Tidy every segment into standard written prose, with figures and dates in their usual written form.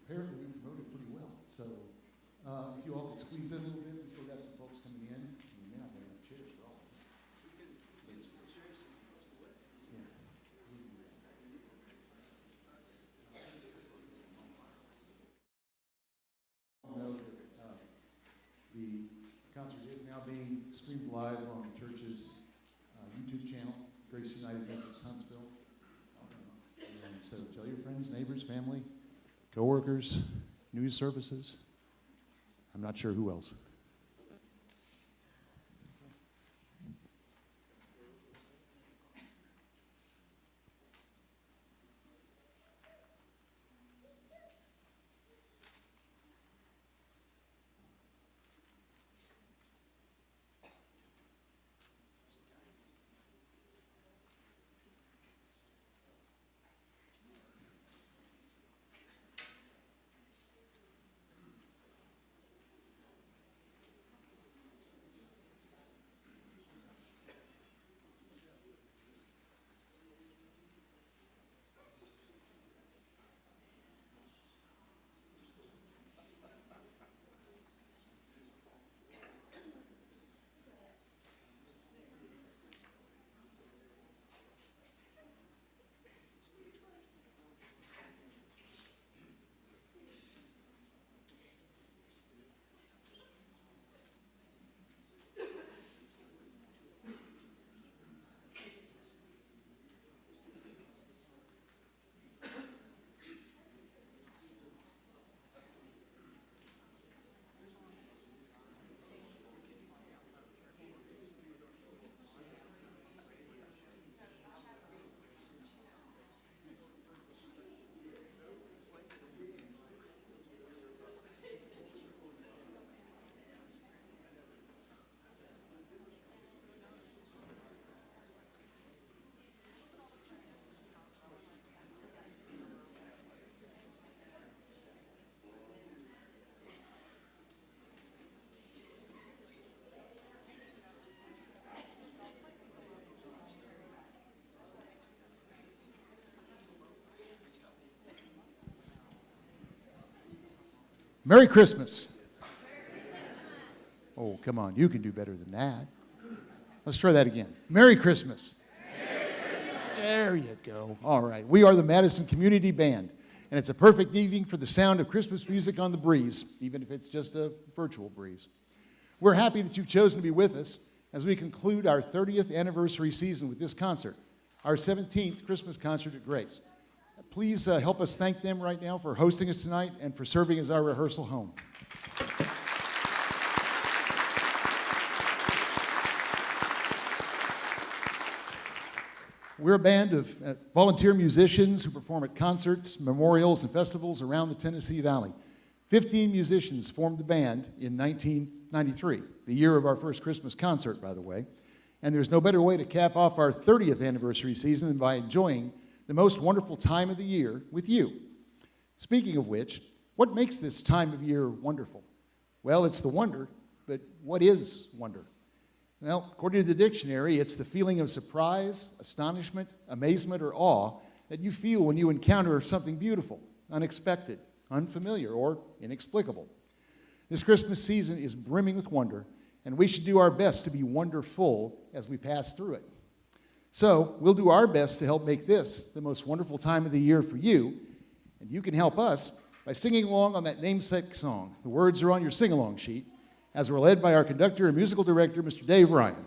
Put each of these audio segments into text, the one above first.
apparently we promoted pretty well. So if you all could squeeze in a little bit, we still got some folks coming in. We may not have enough chairs for all of them. Know that the concert is now being streamed live on the church's YouTube channel, Grace United Methodist Huntsville. And so tell your friends, neighbors, family, coworkers, news services. I'm not sure who else. Merry Christmas. Oh, come on. You can do better than that. Let's try that again. Merry Christmas. Merry Christmas. There you go. All right. We are the Madison Community Band, and it's a perfect evening for the sound of Christmas music on the breeze, even if it's just a virtual breeze. We're happy that you've chosen to be with us as we conclude our 30th anniversary season with this concert, our 17th Christmas concert at Grace. Please help us thank them right now for hosting us tonight and for serving as our rehearsal home. We're a band of volunteer musicians who perform at concerts, memorials, and festivals around the Tennessee Valley. 15 musicians formed the band in 1993, the year of our first Christmas concert, by the way. And there's no better way to cap off our 30th anniversary season than by enjoying the most wonderful time of the year with you. Speaking of which, what makes this time of year wonderful? Well, it's the wonder, but what is wonder? Well, according to the dictionary, it's the feeling of surprise, astonishment, amazement, or awe that you feel when you encounter something beautiful, unexpected, unfamiliar, or inexplicable. This Christmas season is brimming with wonder, and we should do our best to be wonderful as we pass through it. So we'll do our best to help make this the most wonderful time of the year for you, and you can help us by singing along on that namesake song. The words are on your sing-along sheet, as we're led by our conductor and musical director, Mr. Dave Ryan.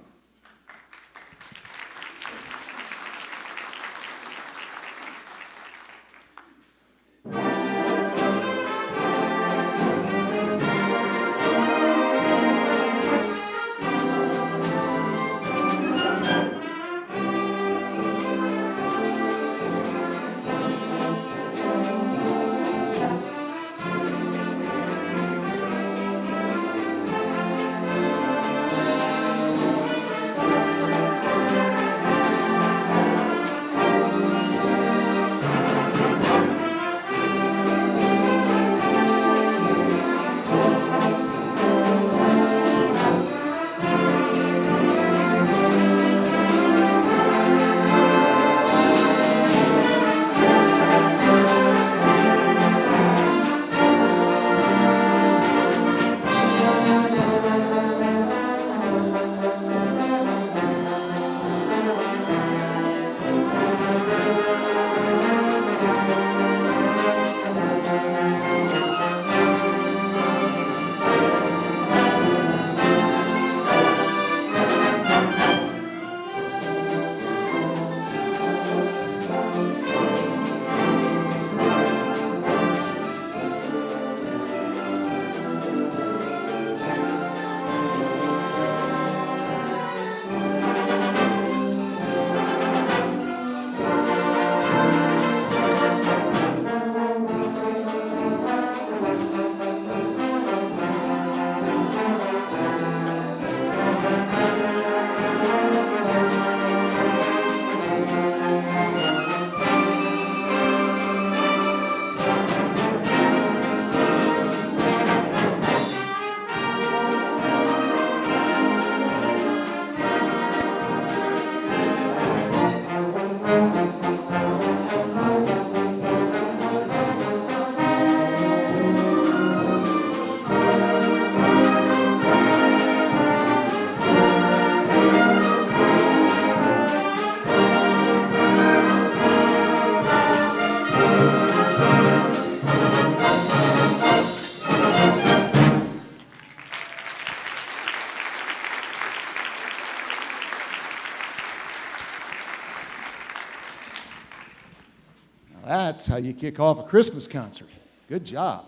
That's how you kick off a Christmas concert. Good job.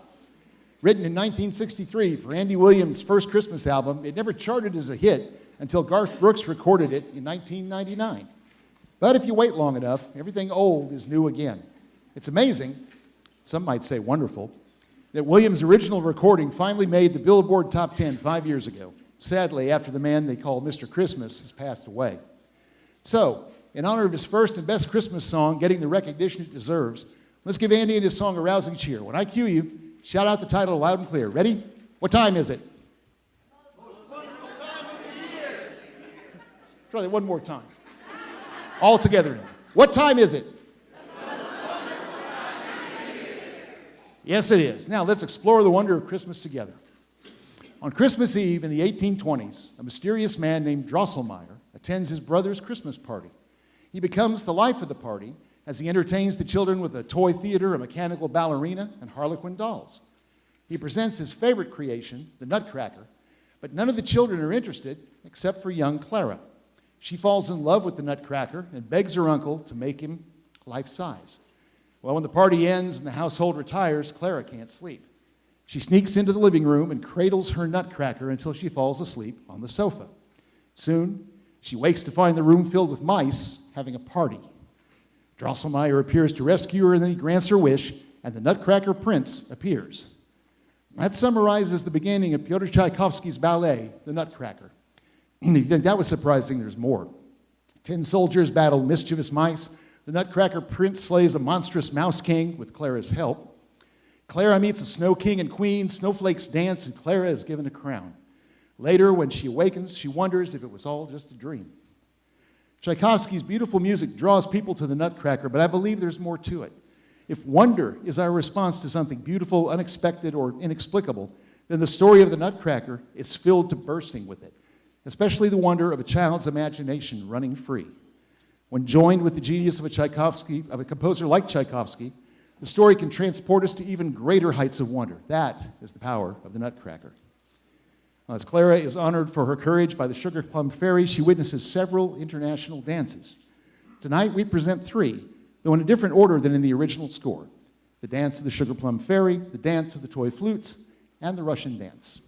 Written in 1963 for Andy Williams' first Christmas album, it never charted as a hit until Garth Brooks recorded it in 1999. But if you wait long enough, everything old is new again. It's amazing, some might say wonderful, that Williams' original recording finally made the Billboard Top 10 5 years ago, sadly after the man they call Mr. Christmas has passed away. So, in honor of his first and best Christmas song getting the recognition it deserves, let's give Andy and his song a rousing cheer. When I cue you, shout out the title loud and clear. Ready? What time is it? Most wonderful time of the year. Let's try that one more time. All together now. What time is it? Yes, it is. Now, let's explore the wonder of Christmas together. On Christmas Eve in the 1820s, a mysterious man named Drosselmeyer attends his brother's Christmas party. He becomes the life of the party as he entertains the children with a toy theater, a mechanical ballerina, and harlequin dolls. He presents his favorite creation, the Nutcracker, but none of the children are interested except for young Clara. She falls in love with the Nutcracker and begs her uncle to make him life-size. Well, when the party ends and the household retires, Clara can't sleep. She sneaks into the living room and cradles her Nutcracker until she falls asleep on the sofa. Soon, she wakes to find the room filled with mice having a party. Drosselmeyer appears to rescue her, and then he grants her wish, and the Nutcracker Prince appears. That summarizes the beginning of Pyotr Tchaikovsky's ballet, The Nutcracker. You think that was surprising? There's more. 10 soldiers battle mischievous mice. The Nutcracker Prince slays a monstrous mouse king with Clara's help. Clara meets a snow king and queen. Snowflakes dance, and Clara is given a crown. Later, when she awakens, she wonders if it was all just a dream. Tchaikovsky's beautiful music draws people to the Nutcracker, but I believe there's more to it. If wonder is our response to something beautiful, unexpected, or inexplicable, then the story of the Nutcracker is filled to bursting with it, especially the wonder of a child's imagination running free. When joined with the genius of a composer like Tchaikovsky, the story can transport us to even greater heights of wonder. That is the power of the Nutcracker. As Clara is honored for her courage by the Sugar Plum Fairy, she witnesses several international dances. Tonight we present 3, though in a different order than in the original score. The dance of the Sugar Plum Fairy, the dance of the toy flutes, and the Russian dance.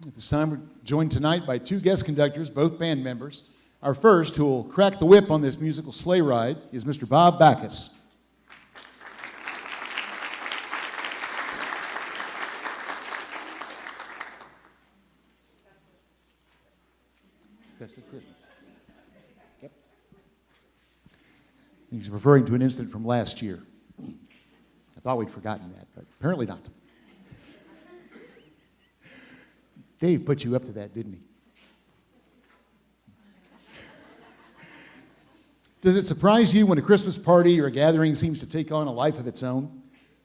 At this time, we're joined tonight by two guest conductors, both band members. Our first, who will crack the whip on this musical sleigh ride, is Mr. Bob Backus. Festive Christmas. Yep. He's referring to an incident from last year. I thought we'd forgotten that, but apparently not. Dave put you up to that, didn't he? Does it surprise you when a Christmas party or a gathering seems to take on a life of its own?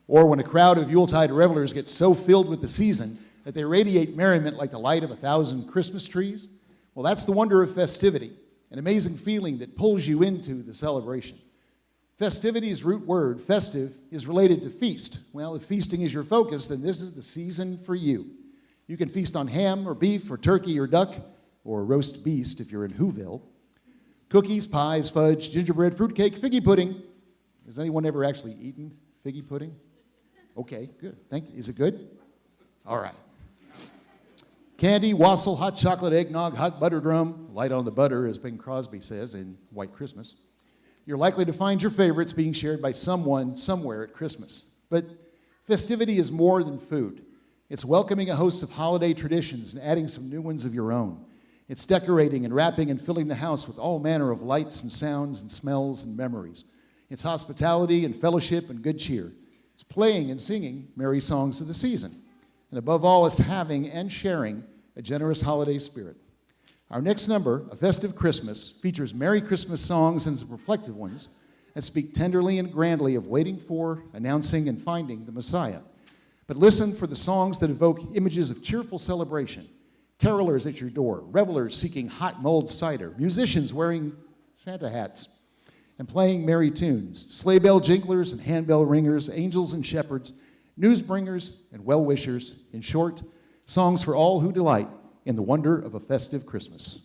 Or when a crowd of Yuletide revelers gets so filled with the season that they radiate merriment like the light of 1,000 Christmas trees? Well, that's the wonder of festivity, an amazing feeling that pulls you into the celebration. Festivity's root word, festive, is related to feast. Well, if feasting is your focus, then this is the season for you. You can feast on ham or beef or turkey or duck or roast beast if you're in Whoville. Cookies, pies, fudge, gingerbread, fruitcake, figgy pudding. Has anyone ever actually eaten figgy pudding? Okay, good. Thank you. Is it good? All right. Candy, wassail, hot chocolate, eggnog, hot buttered rum, light on the butter, as Bing Crosby says in White Christmas. You're likely to find your favorites being shared by someone, somewhere at Christmas. But festivity is more than food. It's welcoming a host of holiday traditions and adding some new ones of your own. It's decorating and wrapping and filling the house with all manner of lights and sounds and smells and memories. It's hospitality and fellowship and good cheer. It's playing and singing merry songs of the season. And above all, it's having and sharing a generous holiday spirit. Our next number, A Festive Christmas, features Merry Christmas songs and some reflective ones that speak tenderly and grandly of waiting for, announcing, and finding the Messiah. But listen for the songs that evoke images of cheerful celebration. Carolers at your door, revelers seeking hot mulled cider, musicians wearing Santa hats and playing merry tunes, sleigh bell jinglers and handbell ringers, angels and shepherds, news bringers and well-wishers. In short, songs for all who delight in the wonder of a festive Christmas.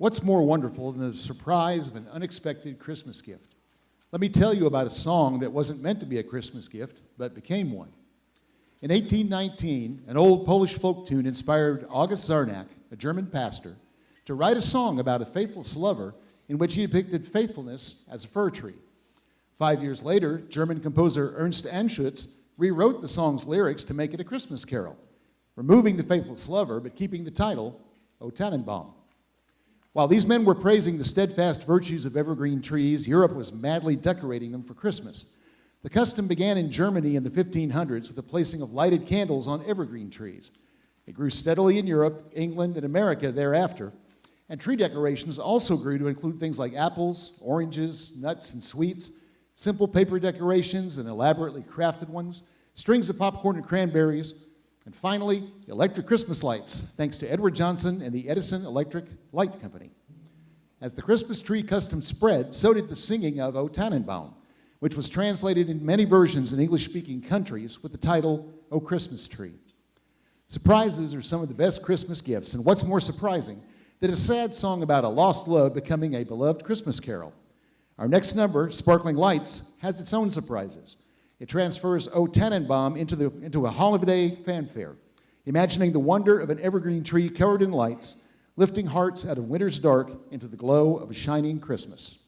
What's more wonderful than the surprise of an unexpected Christmas gift? Let me tell you about a song that wasn't meant to be a Christmas gift, but became one. In 1819, an old Polish folk tune inspired August Zarnak, a German pastor, to write a song about a faithless lover in which he depicted faithfulness as a fir tree. 5 years later, German composer Ernst Anschutz rewrote the song's lyrics to make it a Christmas carol, removing the faithless lover but keeping the title, O Tannenbaum. While these men were praising the steadfast virtues of evergreen trees, Europe was madly decorating them for Christmas. The custom began in Germany in the 1500s with the placing of lighted candles on evergreen trees. It grew steadily in Europe, England, and America thereafter, and tree decorations also grew to include things like apples, oranges, nuts, and sweets, simple paper decorations and elaborately crafted ones, strings of popcorn and cranberries, and finally, electric Christmas lights, thanks to Edward Johnson and the Edison Electric Light Company. As the Christmas tree custom spread, so did the singing of O Tannenbaum, which was translated in many versions in English-speaking countries with the title, O Christmas Tree. Surprises are some of the best Christmas gifts, and what's more surprising than a sad song about a lost love becoming a beloved Christmas carol? Our next number, Sparkling Lights, has its own surprises. It transfers O Tannenbaum into a holiday fanfare, imagining the wonder of an evergreen tree covered in lights, lifting hearts out of winter's dark into the glow of a shining Christmas.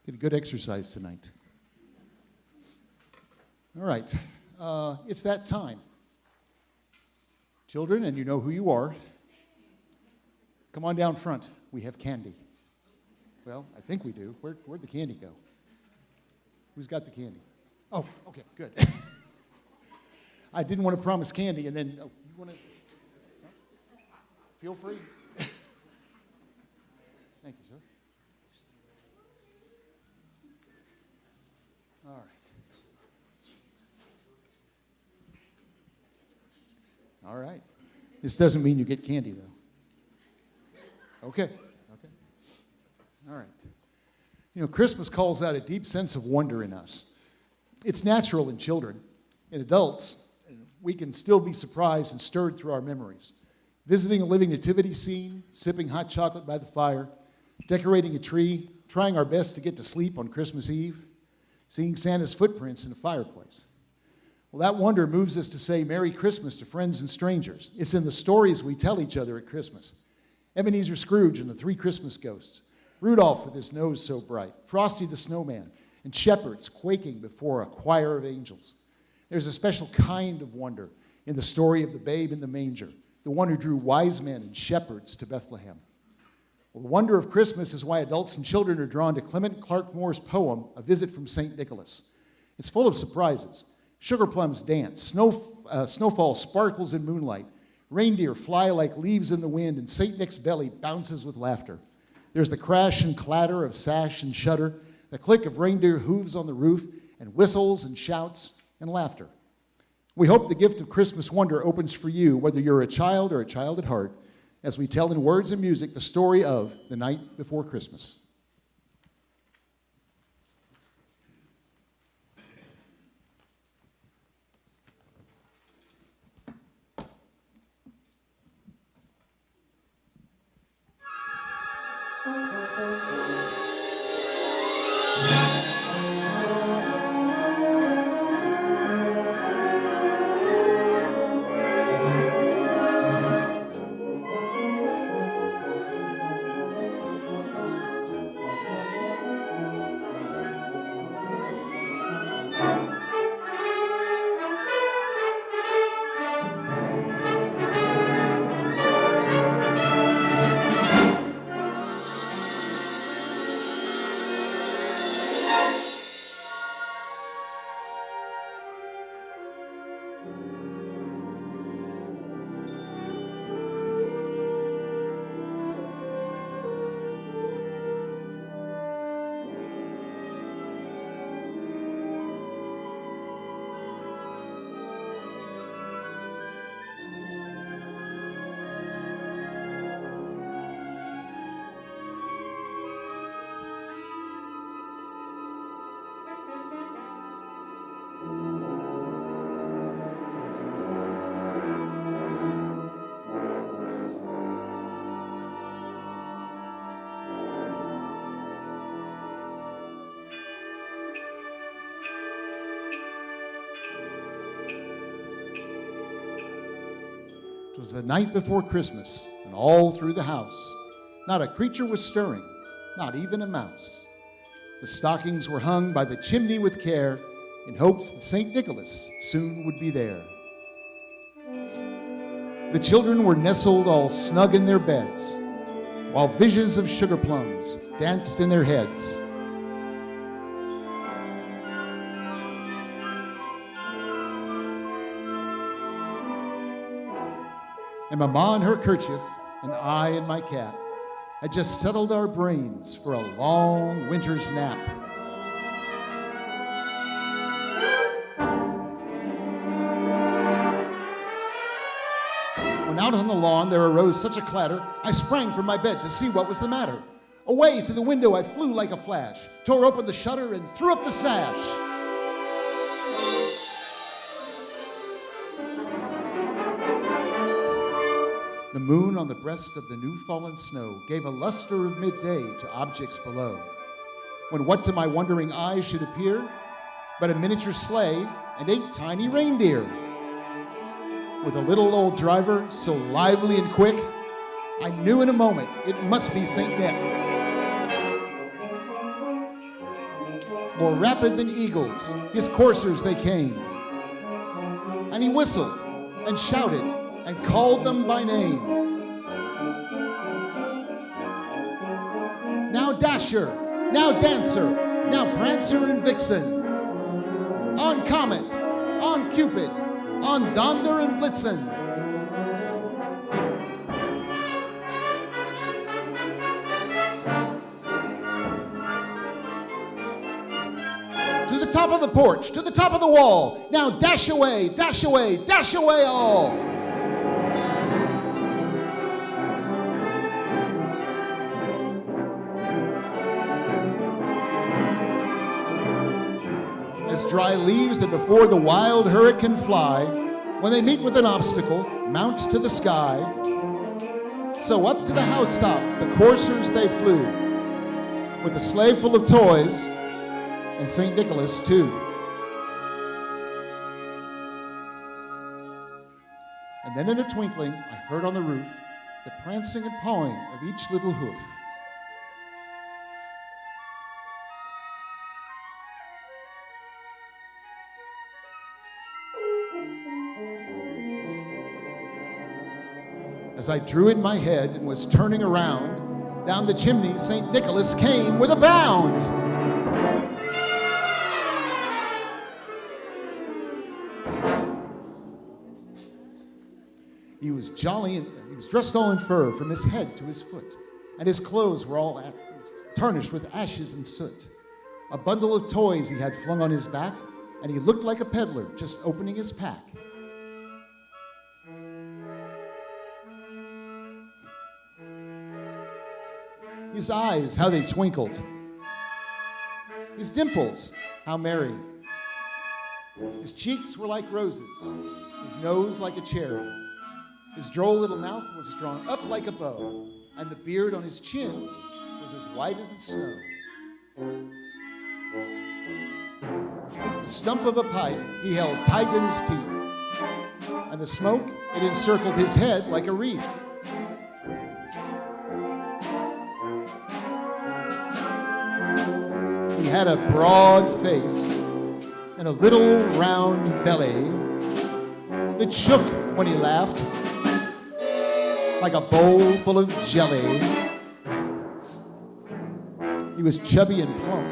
Get a good exercise tonight. All right, it's that time. Children, and you know who you are, come on down front. We have candy. Well, I think we do. Where'd the candy go? Who's got the candy? Oh, okay, good. I didn't want to promise candy and then, oh, you want to? Feel free. Thank you, sir. All right. All right. This doesn't mean you get candy, though. Okay. Okay. All right. You know, Christmas calls out a deep sense of wonder in us. It's natural in children. In adults, we can still be surprised and stirred through our memories. Visiting a living nativity scene, sipping hot chocolate by the fire, decorating a tree, trying our best to get to sleep on Christmas Eve, seeing Santa's footprints in a fireplace. Well, that wonder moves us to say Merry Christmas to friends and strangers. It's in the stories we tell each other at Christmas. Ebenezer Scrooge and the Three Christmas Ghosts, Rudolph with his nose so bright, Frosty the Snowman, and shepherds quaking before a choir of angels. There's a special kind of wonder in the story of the babe in the manger, the one who drew wise men and shepherds to Bethlehem. Well, the wonder of Christmas is why adults and children are drawn to Clement Clark Moore's poem, A Visit from St. Nicholas. It's full of surprises. Sugar plums dance, snowfall sparkles in moonlight, reindeer fly like leaves in the wind, and St. Nick's belly bounces with laughter. There's the crash and clatter of sash and shutter, the click of reindeer hooves on the roof, and whistles and shouts and laughter. We hope the gift of Christmas wonder opens for you, whether you're a child or a child at heart, as we tell in words and music the story of the night before Christmas. It was the night before Christmas, and all through the house, not a creature was stirring, not even a mouse. The stockings were hung by the chimney with care, in hopes that St. Nicholas soon would be there. The children were nestled all snug in their beds, while visions of sugar plums danced in their heads. And Mama in her kerchief, and I and my cat had just settled our brains for a long winter's nap. When out on the lawn there arose such a clatter, I sprang from my bed to see what was the matter. Away to the window I flew like a flash, tore open the shutter and threw up the sash. The moon on the breast of the new-fallen snow gave a luster of midday to objects below, when what to my wondering eyes should appear but a miniature sleigh and 8 tiny reindeer. With a little old driver so lively and quick, I knew in a moment it must be St. Nick. More rapid than eagles, his coursers they came, and he whistled and shouted and called them by name. Now Dasher, now Dancer, now Prancer and Vixen. On Comet, on Cupid, on Donder and Blitzen. top of the porch, to the top of the wall. Now dash away, dash away, dash away all. As dry leaves that before the wild hurricane fly, when they meet with an obstacle, mount to the sky. So up to the housetop the coursers they flew, with a sleigh full of toys, and St. Nicholas too. And then in a twinkling, I heard on the roof the prancing and pawing of each little hoof. As I drew in my head and was turning around, down the chimney St. Nicholas came with a bound. He was jolly and he was dressed all in fur from his head to his foot, and his clothes were all tarnished with ashes and soot. A bundle of toys he had flung on his back, and he looked like a peddler just opening his pack. His eyes, how they twinkled. His dimples, how merry. His cheeks were like roses, his nose like a cherry. His droll little mouth was drawn up like a bow, and the beard on his chin was as white as the snow. The stump of a pipe he held tight in his teeth, and the smoke, it encircled his head like a wreath. He had a broad face and a little round belly that shook when he laughed like a bowl full of jelly. He was chubby and plump,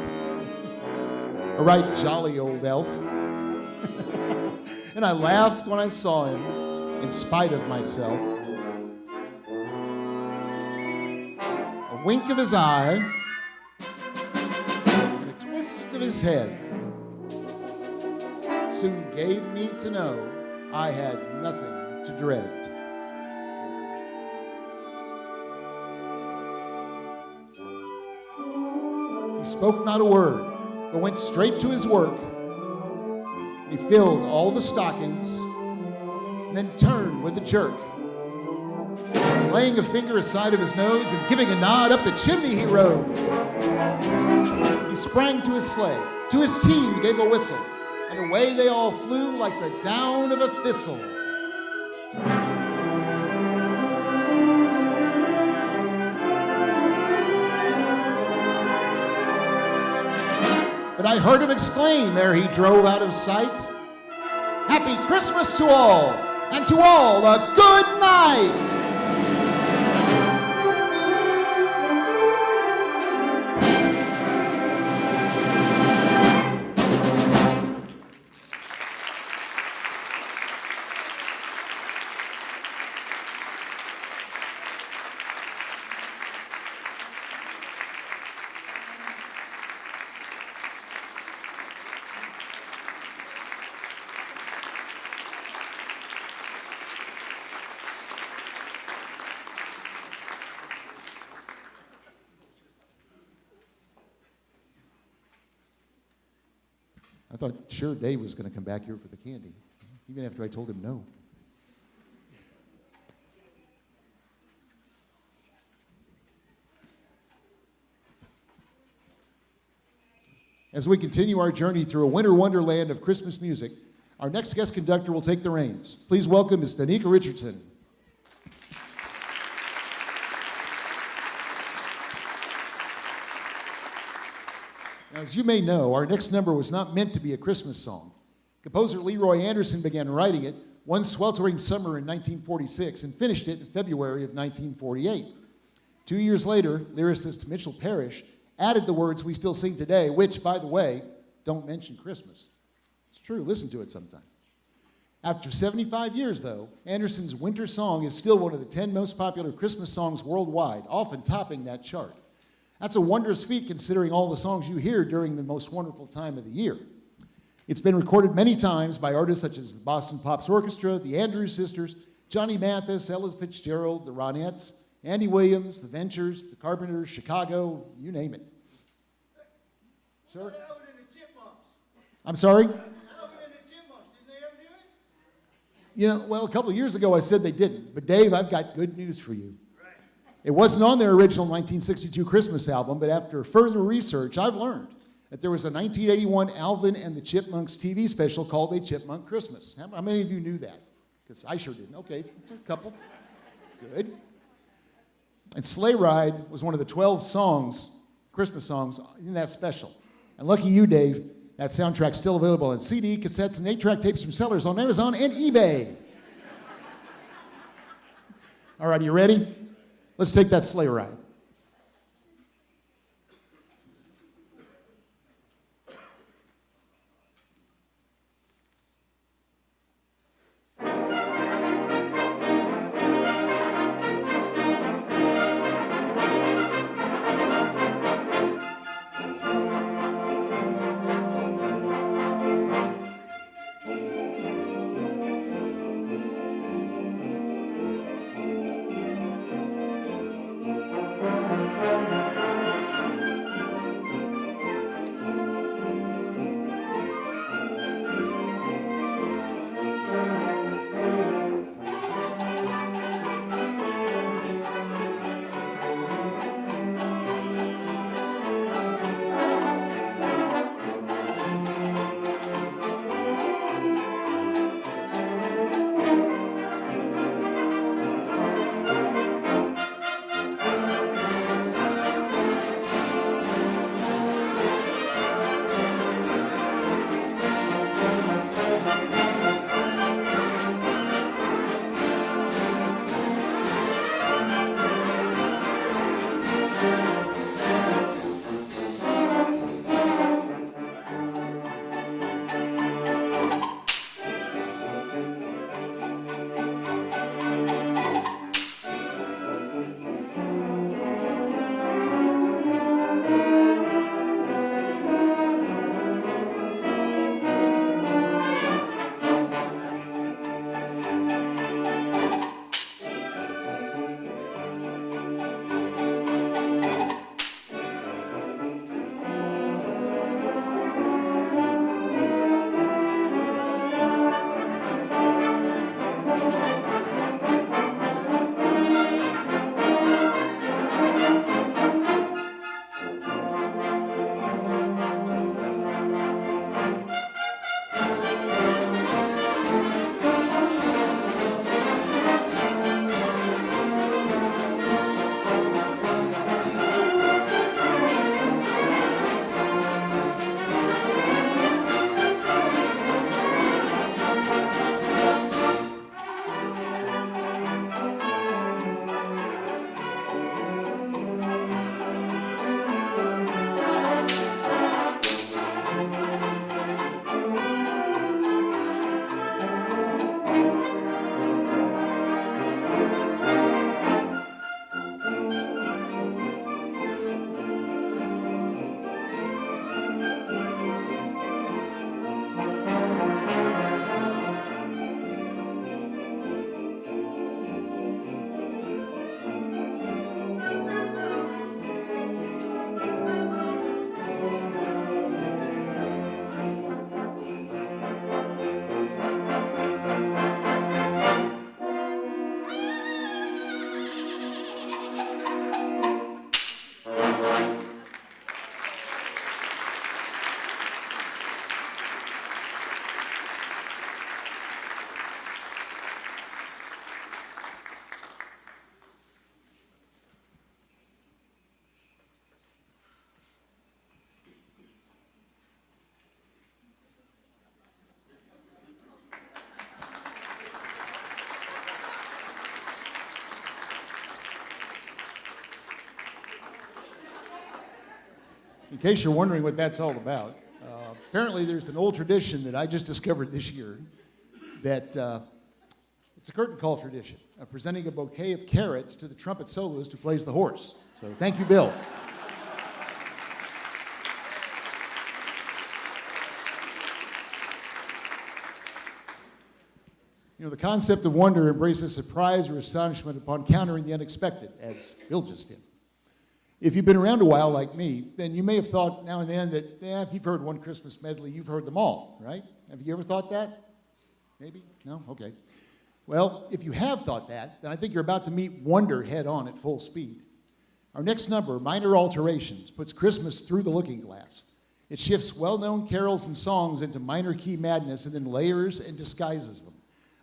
a right jolly old elf. And I laughed when I saw him, in spite of myself. A wink of his eye, and a twist of his head soon gave me to know I had nothing to dread. He spoke not a word, but went straight to his work. He filled all the stockings, and then turned with a jerk. Laying a finger aside of his nose and giving a nod, up the chimney he rose. He sprang to his sleigh, to his team gave a whistle, and away they all flew like the down of a thistle. But I heard him exclaim ere he drove out of sight, "Happy Christmas to all, and to all a good night!" I thought sure Dave was going to come back here for the candy, even after I told him no. As we continue our journey through a winter wonderland of Christmas music, our next guest conductor will take the reins. Please welcome Ms. Danica Richardson. Now, as you may know, our next number was not meant to be a Christmas song. Composer Leroy Anderson began writing it one sweltering summer in 1946 and finished it in February of 1948. 2 years later, lyricist Mitchell Parrish added the words we still sing today, which, by the way, don't mention Christmas. It's true, listen to it sometime. After 75 years, though, Anderson's Winter Song is still one of the 10 most popular Christmas songs worldwide, often topping that chart. That's a wondrous feat considering all the songs you hear during the most wonderful time of the year. It's been recorded many times by artists such as the Boston Pops Orchestra, the Andrews Sisters, Johnny Mathis, Ella Fitzgerald, the Ronettes, Andy Williams, the Ventures, the Carpenters, Chicago, you name it. Sir? Alvin and the Chipmunks. I'm sorry? Alvin and the Chipmunks, didn't they ever do it? You know, well, a couple of years ago I said they didn't, but Dave, I've got good news for you. It wasn't on their original 1962 Christmas album, but after further research, I've learned that there was a 1981 Alvin and the Chipmunks TV special called A Chipmunk Christmas. How many of you knew that? Because I sure didn't. Okay, a couple. Good. And Sleigh Ride was one of the 12 songs, Christmas songs, in that special. And lucky you, Dave, that soundtrack's still available on CD, cassettes, and 8-track tapes from sellers on Amazon and eBay. All right, are you ready? Let's take that sleigh ride. In case you're wondering what that's all about, apparently there's an old tradition that I just discovered this year that it's a curtain call tradition of presenting a bouquet of carrots to the trumpet soloist who plays the horse. So thank you, Bill. The concept of wonder embraces surprise or astonishment upon countering the unexpected, as Bill just did. If you've been around a while like me, then you may have thought now and then that, if you've heard one Christmas medley, you've heard them all, right? Have you ever thought that? Maybe? No? Okay. Well, if you have thought that, then I think you're about to meet wonder head on at full speed. Our next number, Minor Alterations, puts Christmas through the looking glass. It shifts well-known carols and songs into minor key madness and then layers and disguises them.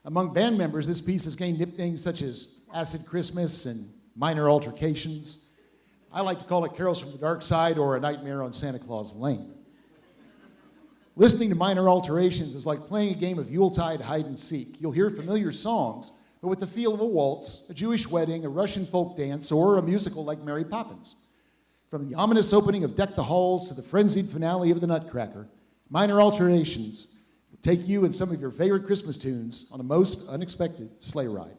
Among band members, this piece has gained nicknames such as Acid Christmas and Minor Altercations. I like to call it Carols from the Dark Side or A Nightmare on Santa Claus Lane. Listening to Minor Alterations is like playing a game of Yuletide hide and seek. You'll hear familiar songs, but with the feel of a waltz, a Jewish wedding, a Russian folk dance, or a musical like Mary Poppins. From the ominous opening of Deck the Halls to the frenzied finale of the Nutcracker, Minor Alterations will take you and some of your favorite Christmas tunes on a most unexpected sleigh ride.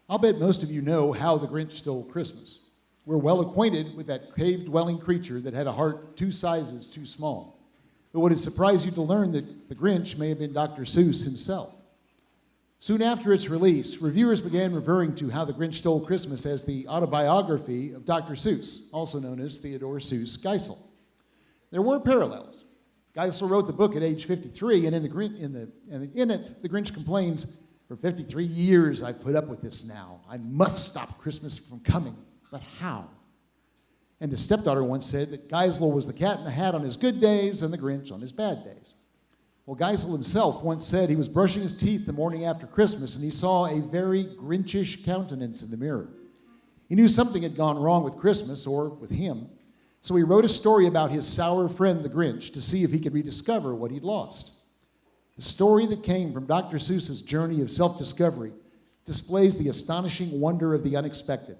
I'll bet most of you know How the Grinch Stole Christmas. We're well acquainted with that cave-dwelling creature that had a heart 2 sizes too small. But would it surprise you to learn that the Grinch may have been Dr. Seuss himself? Soon after its release, reviewers began referring to How the Grinch Stole Christmas as the autobiography of Dr. Seuss, also known as Theodore Seuss Geisel. There were parallels. Geisel wrote the book at age 53, and in it, the Grinch complains, "For 53 years I've put up with this now. I must stop Christmas from coming, but how?" And his stepdaughter once said that Geisel was the cat in the hat on his good days and the Grinch on his bad days. Well, Geisel himself once said he was brushing his teeth the morning after Christmas and he saw a very Grinchish countenance in the mirror. He knew something had gone wrong with Christmas, or with him, so he wrote a story about his sour friend the Grinch to see if he could rediscover what he'd lost. The story that came from Dr. Seuss's journey of self-discovery displays the astonishing wonder of the unexpected.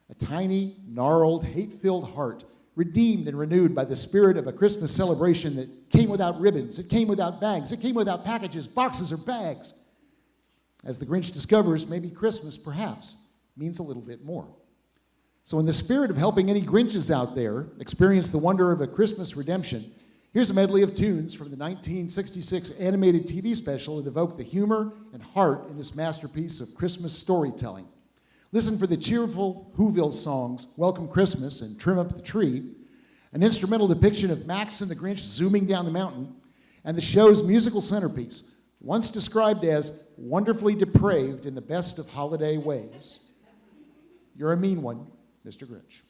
A tiny, gnarled, hate-filled heart, redeemed and renewed by the spirit of a Christmas celebration that came without ribbons, it came without bags, it came without packages, boxes, or bags. As the Grinch discovers, maybe Christmas, perhaps, means a little bit more. So in the spirit of helping any Grinches out there experience the wonder of a Christmas redemption, here's a medley of tunes from the 1966 animated TV special that evoke the humor and heart in this masterpiece of Christmas storytelling. Listen for the cheerful Whoville songs, Welcome Christmas and Trim Up the Tree, an instrumental depiction of Max and the Grinch zooming down the mountain, and the show's musical centerpiece, once described as wonderfully depraved in the best of holiday ways. You're a mean one, Mr. Grinch.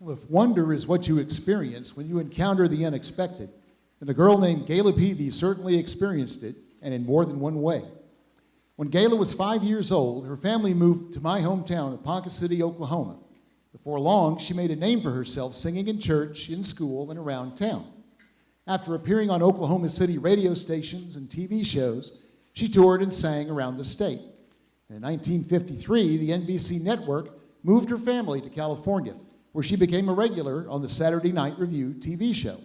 Well, if wonder is what you experience when you encounter the unexpected, then a girl named Gayla Peavy certainly experienced it, and in more than one way. When Gayla was 5 years old, her family moved to my hometown of Ponca City, Oklahoma. Before long, she made a name for herself singing in church, in school, and around town. After appearing on Oklahoma City radio stations and TV shows, she toured and sang around the state. And in 1953, the NBC network moved her family to California, where she became a regular on the Saturday Night Review TV show.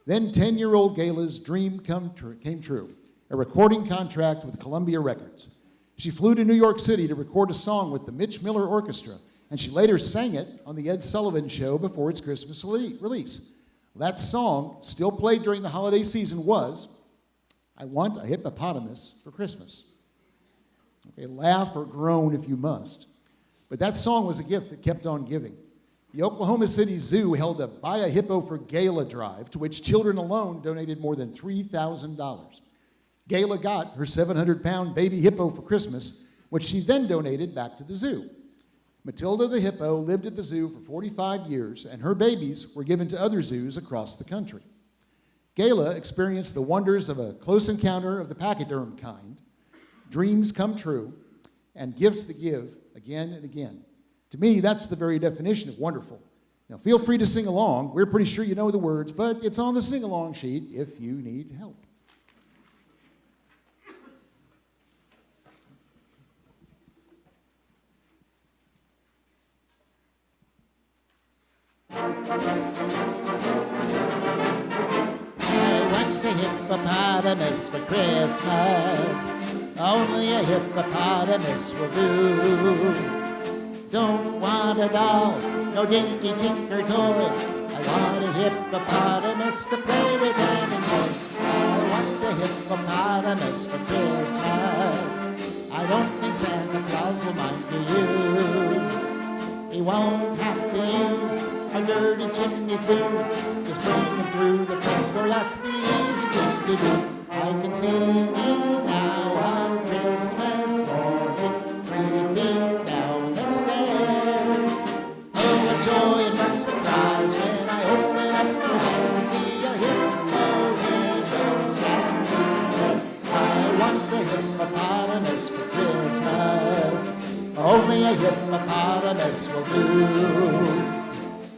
Then 10-year-old Gayla's dream came true, a recording contract with Columbia Records. She flew to New York City to record a song with the Mitch Miller Orchestra, and she later sang it on the Ed Sullivan Show before its Christmas release. That song, still played during the holiday season, was I Want a Hippopotamus for Christmas. Okay, laugh or groan if you must. But that song was a gift that kept on giving. The Oklahoma City Zoo held a Buy a Hippo for Gayla drive, to which children alone donated more than $3,000. Gayla got her 700-pound baby hippo for Christmas, which she then donated back to the zoo. Matilda the hippo lived at the zoo for 45 years, and her babies were given to other zoos across the country. Gayla experienced the wonders of a close encounter of the pachyderm kind, dreams come true, and gifts that give again and again. To me, that's the very definition of wonderful. Now, feel free to sing along. We're pretty sure you know the words, but it's on the sing-along sheet if you need help. I want a hippopotamus for Christmas. Only a hippopotamus will do. Don't want a doll, no dinky tinker toy. I want a hippopotamus to play with and enjoy. I want a hippopotamus for Christmas. I don't think Santa Claus will mind you. He won't have to use a dirty chimney flue. Just bring him through the front door, that's the easy thing to do. I can see me now on Christmas morning, creeping down the stairs. Oh, what joy and what surprise when I open up my eyes and see a hippo standing there. I want a hippopotamus for Christmas. Only a hippopotamus will do.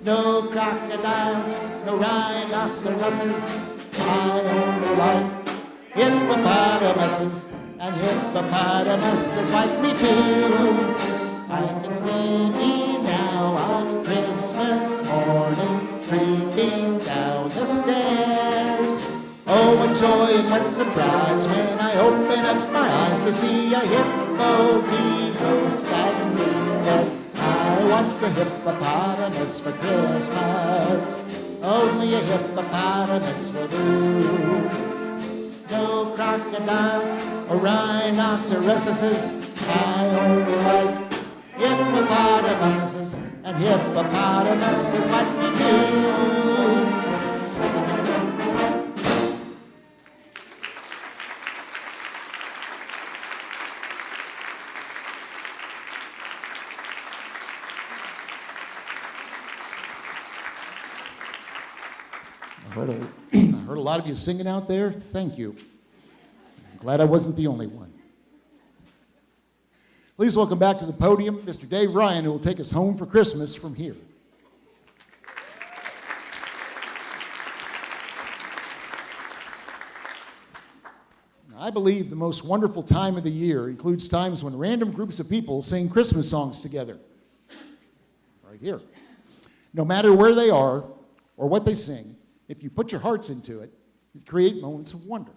No crocodiles, no rhinoceroses. I only like hippopotamuses, and hippopotamuses like me too. I can see me now on Christmas morning, creeping down the stairs. Oh, what joy and what surprise when I open up my eyes to see a hippo standing there. I want a hippopotamus for Christmas. Only a hippopotamus will do. No crocodiles or rhinoceroses. I only like hippopotamuses, and hippopotamuses like me too. I heard a lot of you singing out there. Thank you. I'm glad I wasn't the only one. Please welcome back to the podium Mr. Dave Ryan, who will take us home for Christmas from here. Now, I believe the most wonderful time of the year includes times when random groups of people sing Christmas songs together. Right here. No matter where they are or what they sing, if you put your hearts into it, you create moments of wonder.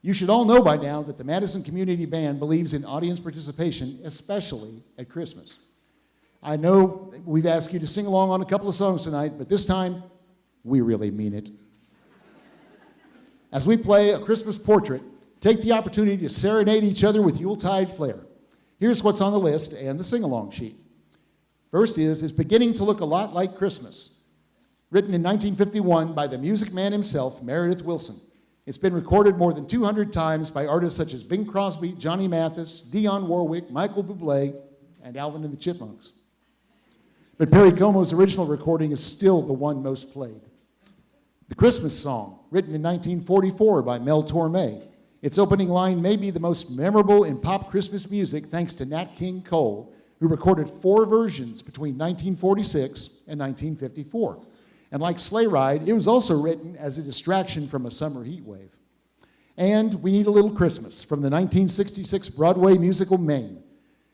You should all know by now that the Madison Community Band believes in audience participation, especially at Christmas. I know we've asked you to sing along on a couple of songs tonight, but this time, we really mean it. As we play a Christmas portrait, take the opportunity to serenade each other with Yuletide flair. Here's what's on the list and the sing-along sheet. First is, It's Beginning to Look a Lot Like Christmas, written in 1951 by the music man himself, Meredith Willson. It's been recorded more than 200 times by artists such as Bing Crosby, Johnny Mathis, Dionne Warwick, Michael Bublé, and Alvin and the Chipmunks. but Perry Como's original recording is still the one most played. The Christmas Song, written in 1944 by Mel Torme. Its opening line may be the most memorable in pop Christmas music thanks to Nat King Cole, who recorded 4 versions between 1946 and 1954. And like Sleigh Ride, it was also written as a distraction from a summer heat wave. And We Need a Little Christmas from the 1966 Broadway musical Mame.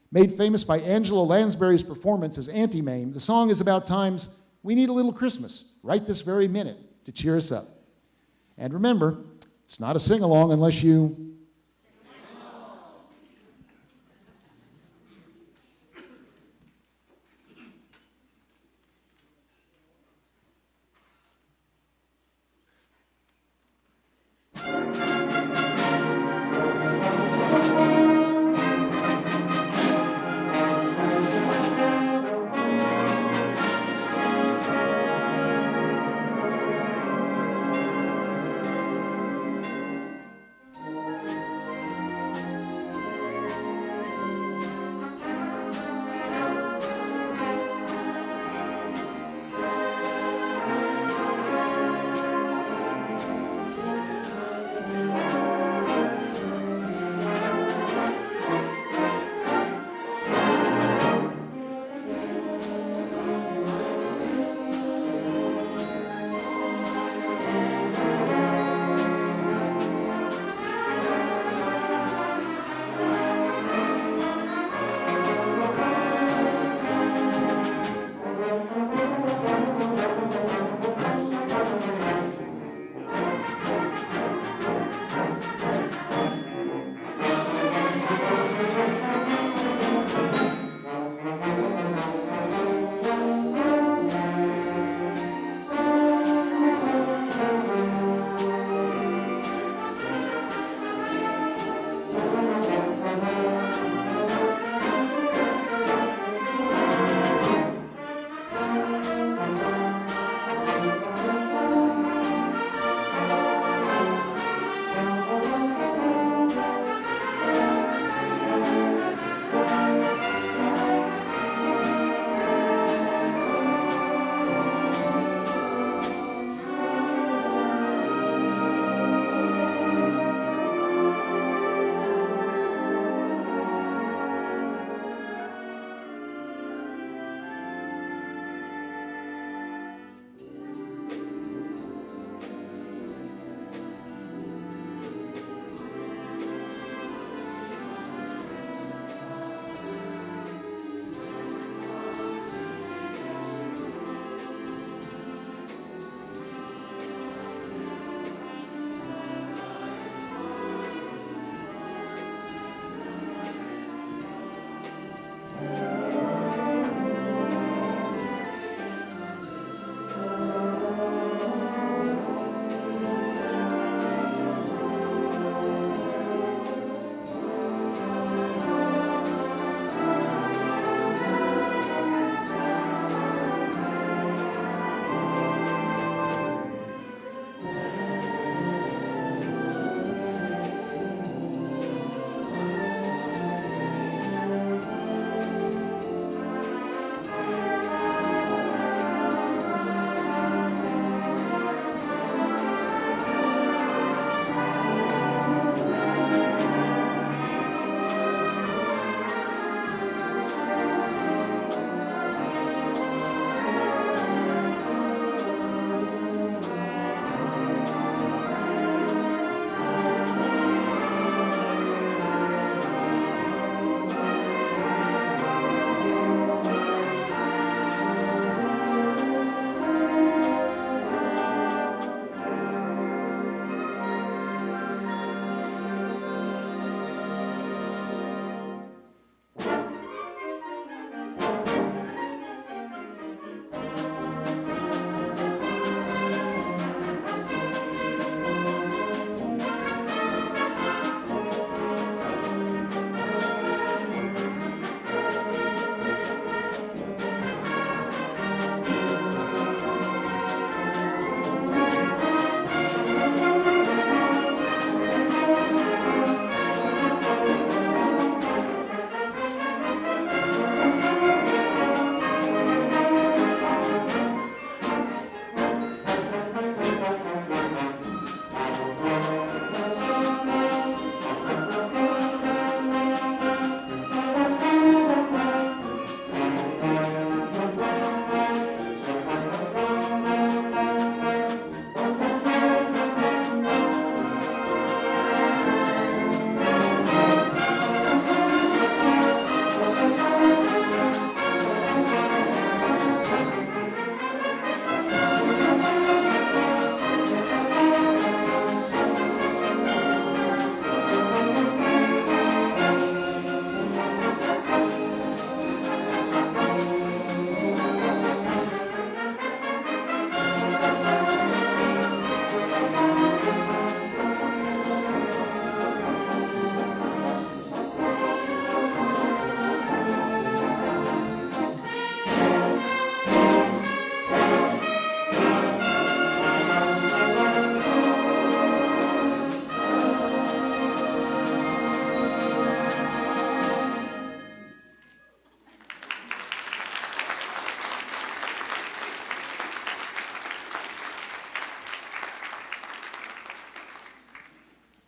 Made famous by Angela Lansbury's performance as Auntie Mame, the song is about times we need a little Christmas right this very minute to cheer us up. And remember, it's not a sing-along unless you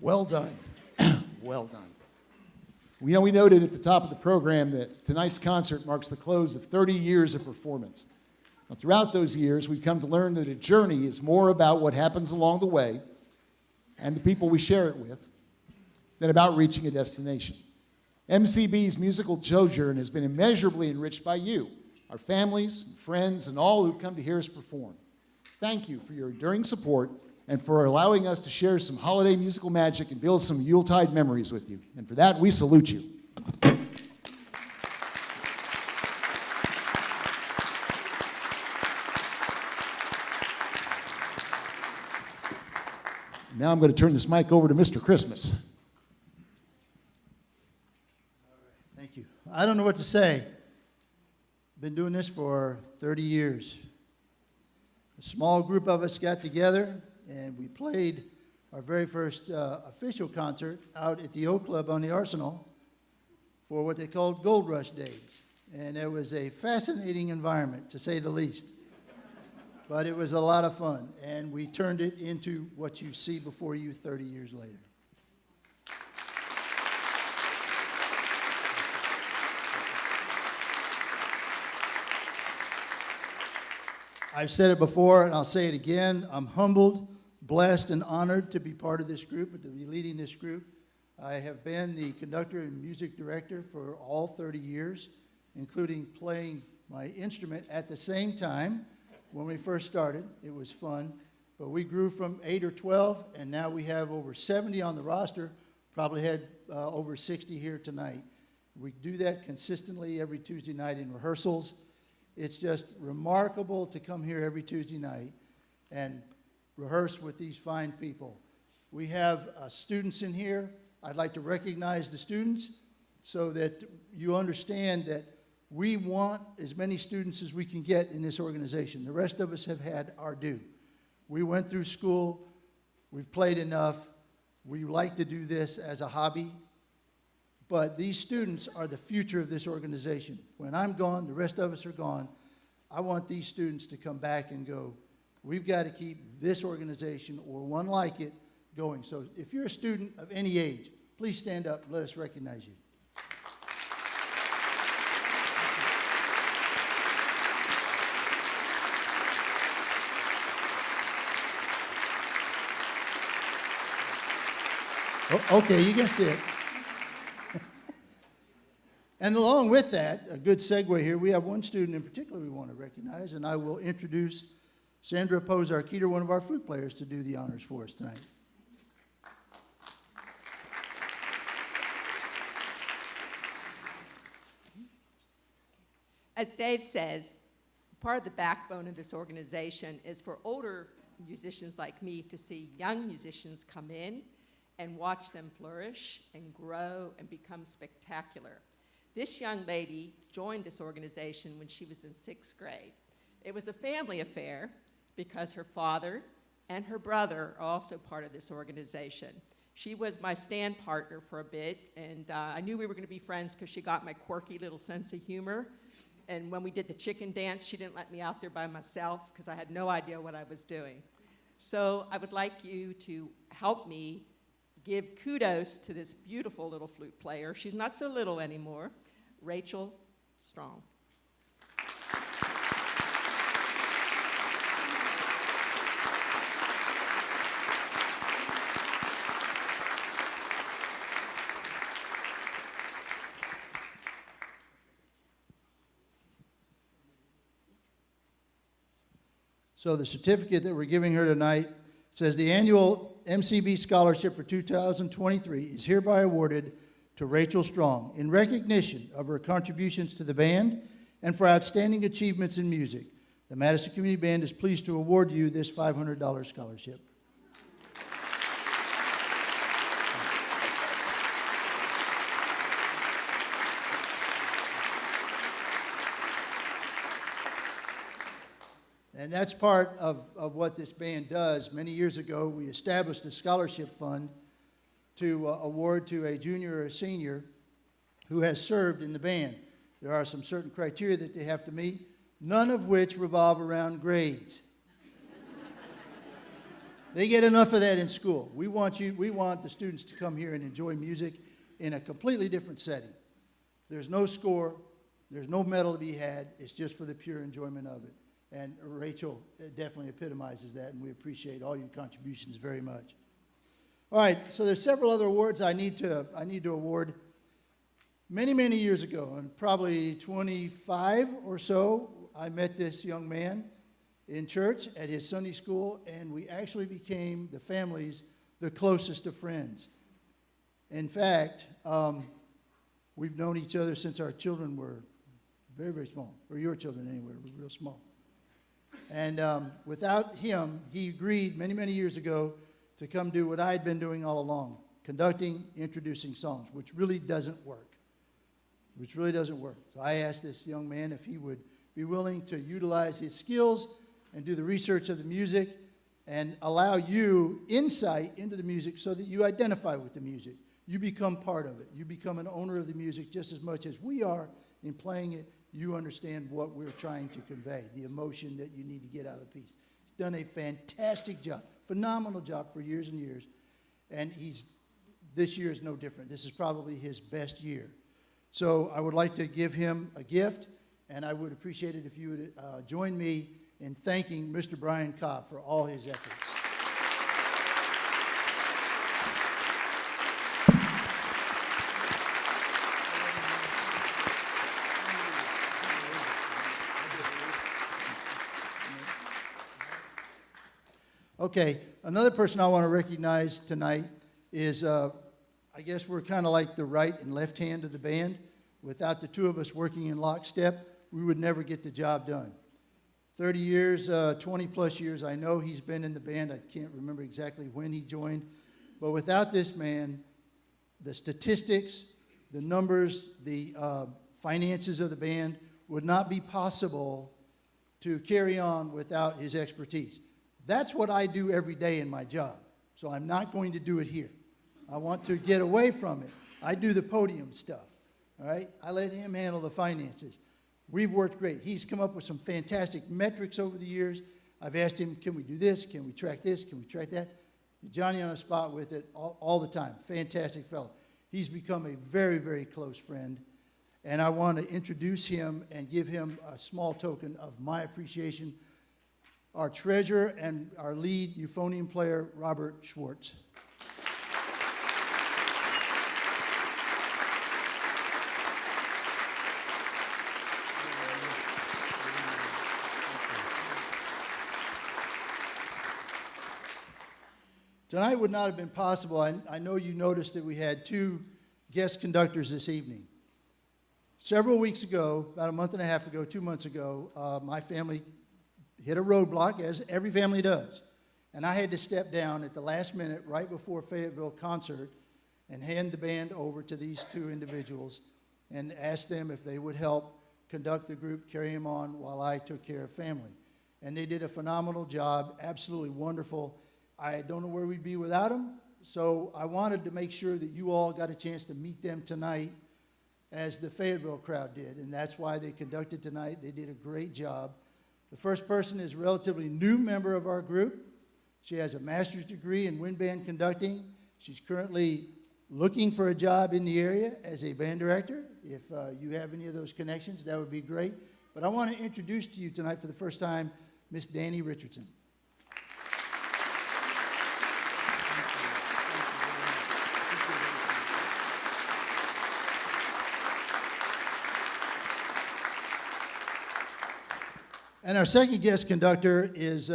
Well done. Well done. We noted at the top of the program that tonight's concert marks the close of 30 years of performance. Now, throughout those years, we've come to learn that a journey is more about what happens along the way and the people we share it with than about reaching a destination. MCB's musical sojourn has been immeasurably enriched by you, our families, friends, and all who've come to hear us perform. Thank you for your enduring support and for allowing us to share some holiday musical magic and build some Yuletide memories with you. And for that, we salute you. Now I'm going to turn this mic over to Mr. Christmas. Thank you. I don't know what to say. Been doing this for 30 years. A small group of us got together and we played our very first official concert out at the Oak Club on the Arsenal for what they called Gold Rush Days. And it was a fascinating environment, to say the least. But it was a lot of fun, and we turned it into what you see before you 30 years later. I've said it before, and I'll say it again. I'm humbled, blessed, and honored to be part of this group and to be leading this group. I have been the conductor and music director for all 30 years, including playing my instrument at the same time. When we first started, it was fun, but we grew from 8 or 12, and now we have over 70 on the roster, probably had over 60 here tonight. We do that consistently every Tuesday night in rehearsals. It's just remarkable to come here every Tuesday night and rehearse with these fine people. We have students in here. I'd like to recognize the students so that you understand that we want as many students as we can get in this organization. The rest of us have had our due. We went through school. We've played enough. We like to do this as a hobby. But these students are the future of this organization. When I'm gone, the rest of us are gone. I want these students to come back and go, we've got to keep this organization or one like it going. So if you're a student of any age, please stand up and let us recognize you. Okay, you can sit. And along with that, a good segue here, we have one student in particular we want to recognize, and I will introduce Sandra Pozar-Keeter, one of our flute players, to do the honors for us tonight. As Dave says, part of the backbone of this organization is for older musicians like me to see young musicians come in and watch them flourish and grow and become spectacular. This young lady joined this organization when she was in 6th grade. It was a family affair because her father and her brother are also part of this organization. She was my stand partner for a bit, and I knew we were going to be friends because she got my quirky little sense of humor. And when we did the chicken dance, she didn't let me out there by myself because I had no idea what I was doing. So I would like you to help me give kudos to this beautiful little flute player. She's not so little anymore, Rachel Strong. So the certificate that we're giving her tonight says the annual MCB Scholarship for 2023 is hereby awarded to Rachel Strong in recognition of her contributions to the band and for outstanding achievements in music. The Madison Community Band is pleased to award you this $500 scholarship. And that's part of what this band does. Many years ago, we established a scholarship fund to award to a junior or a senior who has served in the band. There are some certain criteria that they have to meet, none of which revolve around grades. They get enough of that in school. We want the students to come here and enjoy music in a completely different setting. There's no score, there's no medal to be had, it's just for the pure enjoyment of it. And Rachel definitely epitomizes that, and we appreciate all your contributions very much. All right, so there's several other awards I need to award. Many, many years ago, and probably 25 or so, I met this young man in church at his Sunday school, and we actually became the families the closest of friends. In fact, we've known each other since our children were very, very small, or your children anyway, were real small. And without him, he agreed many, many years ago to come do what I had been doing all along, conducting, introducing songs, which really doesn't work. So I asked this young man if he would be willing to utilize his skills and do the research of the music and allow you insight into the music so that you identify with the music. You become part of it. You become an owner of the music just as much as we are in playing it. You understand what we're trying to convey, the emotion that you need to get out of the piece. He's done a fantastic job, phenomenal job for years and years. And this year is no different. This is probably his best year. So I would like to give him a gift, and I would appreciate it if you would join me in thanking Mr. Brian Cobb for all his efforts. Okay, another person I want to recognize tonight is, I guess we're kind of like the right and left hand of the band. Without the two of us working in lockstep, we would never get the job done. 30 years, 20 plus years, I know he's been in the band. I can't remember exactly when he joined. But without this man, the statistics, the numbers, the finances of the band would not be possible to carry on without his expertise. That's what I do every day in my job. So I'm not going to do it here. I want to get away from it. I do the podium stuff, all right? I let him handle the finances. We've worked great. He's come up with some fantastic metrics over the years. I've asked him, can we do this? Can we track this? Can we track that? Johnny on the spot with it all the time. Fantastic fellow. He's become a very, very close friend. And I want to introduce him and give him a small token of my appreciation. Our treasurer and our lead euphonium player, Robert Schwartz. Tonight would not have been possible. I know you noticed that we had two guest conductors this evening. Several weeks ago, about a month and a half ago, 2 months ago, my family hit a roadblock, as every family does. And I had to step down at the last minute, right before Fayetteville concert, and hand the band over to these two individuals and ask them if they would help conduct the group, carry them on while I took care of family. And they did a phenomenal job, absolutely wonderful. I don't know where we'd be without them, so I wanted to make sure that you all got a chance to meet them tonight as the Fayetteville crowd did, and that's why they conducted tonight. They did a great job. The first person is a relatively new member of our group. She has a master's degree in wind band conducting. She's currently looking for a job in the area as a band director. If you have any of those connections, that would be great. But I want to introduce to you tonight for the first time Miss Danny Richardson. And our second guest conductor is,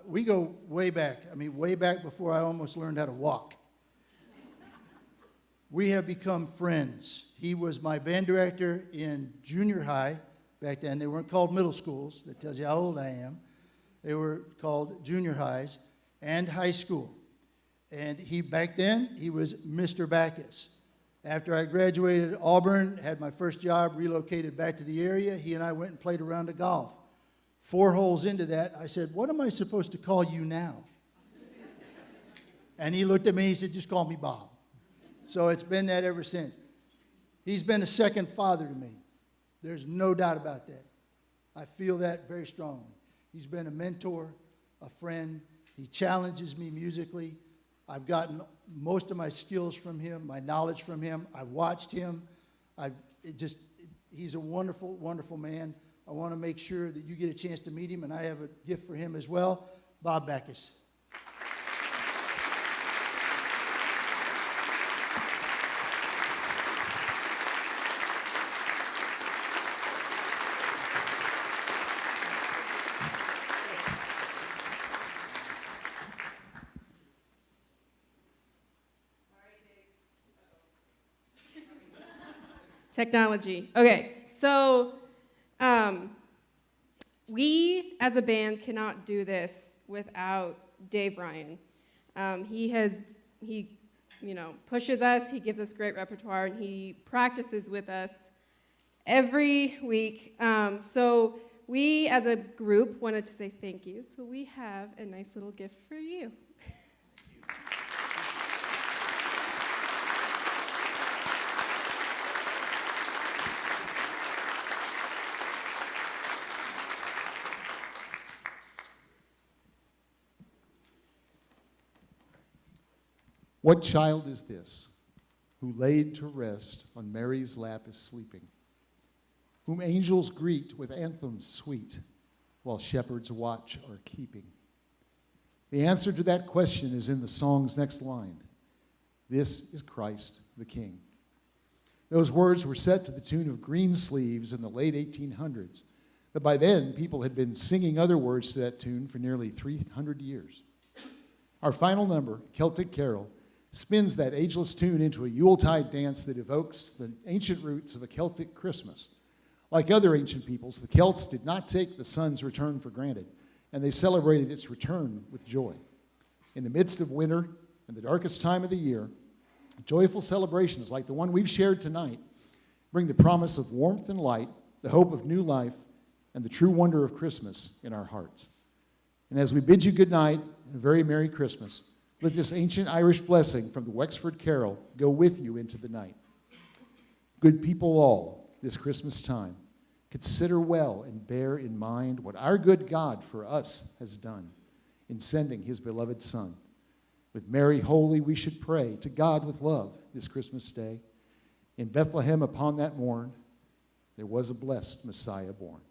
we go way back. I mean, way back before I almost learned how to walk. We have become friends. He was my band director in junior high back then. They weren't called middle schools. That tells you how old I am. They were called junior highs and high school. And back then, he was Mr. Backus. After I graduated at Auburn, had my first job, relocated back to the area, he and I went and played a round of golf. 4 holes into that, I said, what am I supposed to call you now? And he looked at me, he said, just call me Bob. So it's been that ever since. He's been a second father to me. There's no doubt about that. I feel that very strongly. He's been a mentor, a friend, He challenges me musically. I've gotten most of my skills from him, my knowledge from him. I've watched him. He's a wonderful, wonderful man. I want to make sure that you get a chance to meet him, and I have a gift for him as well. Bob Backus. Technology. Okay, so we as a band cannot do this without Dave Ryan. He pushes us, he gives us great repertoire, and he practices with us every week. So we as a group wanted to say thank you. So we have a nice little gift for you. What child is this, who laid to rest on Mary's lap is sleeping, whom angels greet with anthems sweet, while shepherds watch are keeping? The answer to that question is in the song's next line. This is Christ the King. Those words were set to the tune of Greensleeves in the late 1800s, but by then people had been singing other words to that tune for nearly 300 years. Our final number, Celtic Carol, spins that ageless tune into a Yuletide dance that evokes the ancient roots of a Celtic Christmas. Like other ancient peoples, the Celts did not take the sun's return for granted, and they celebrated its return with joy. In the midst of winter and the darkest time of the year, joyful celebrations like the one we've shared tonight bring the promise of warmth and light, the hope of new life, and the true wonder of Christmas in our hearts. And as we bid you good night and a very Merry Christmas, let this ancient Irish blessing from the Wexford Carol go with you into the night. Good people all, this Christmas time, consider well and bear in mind what our good God for us has done in sending his beloved Son. With Mary holy we should pray to God with love this Christmas day. In Bethlehem upon that morn, there was a blessed Messiah born.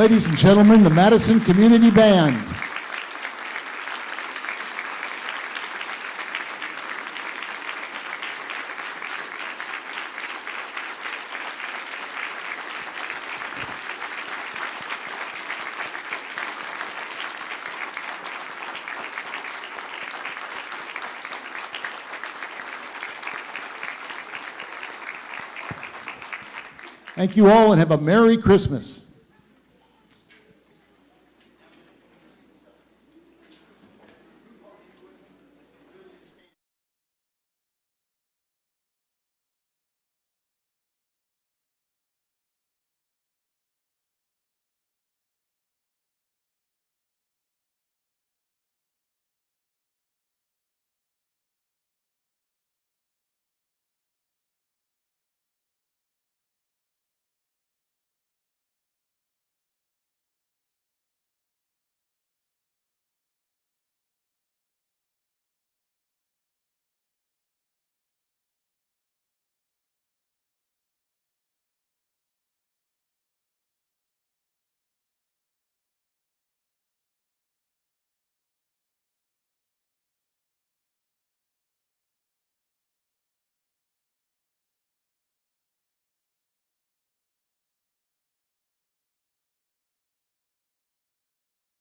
Ladies and gentlemen, the Madison Community Band. Thank you all and have a Merry Christmas.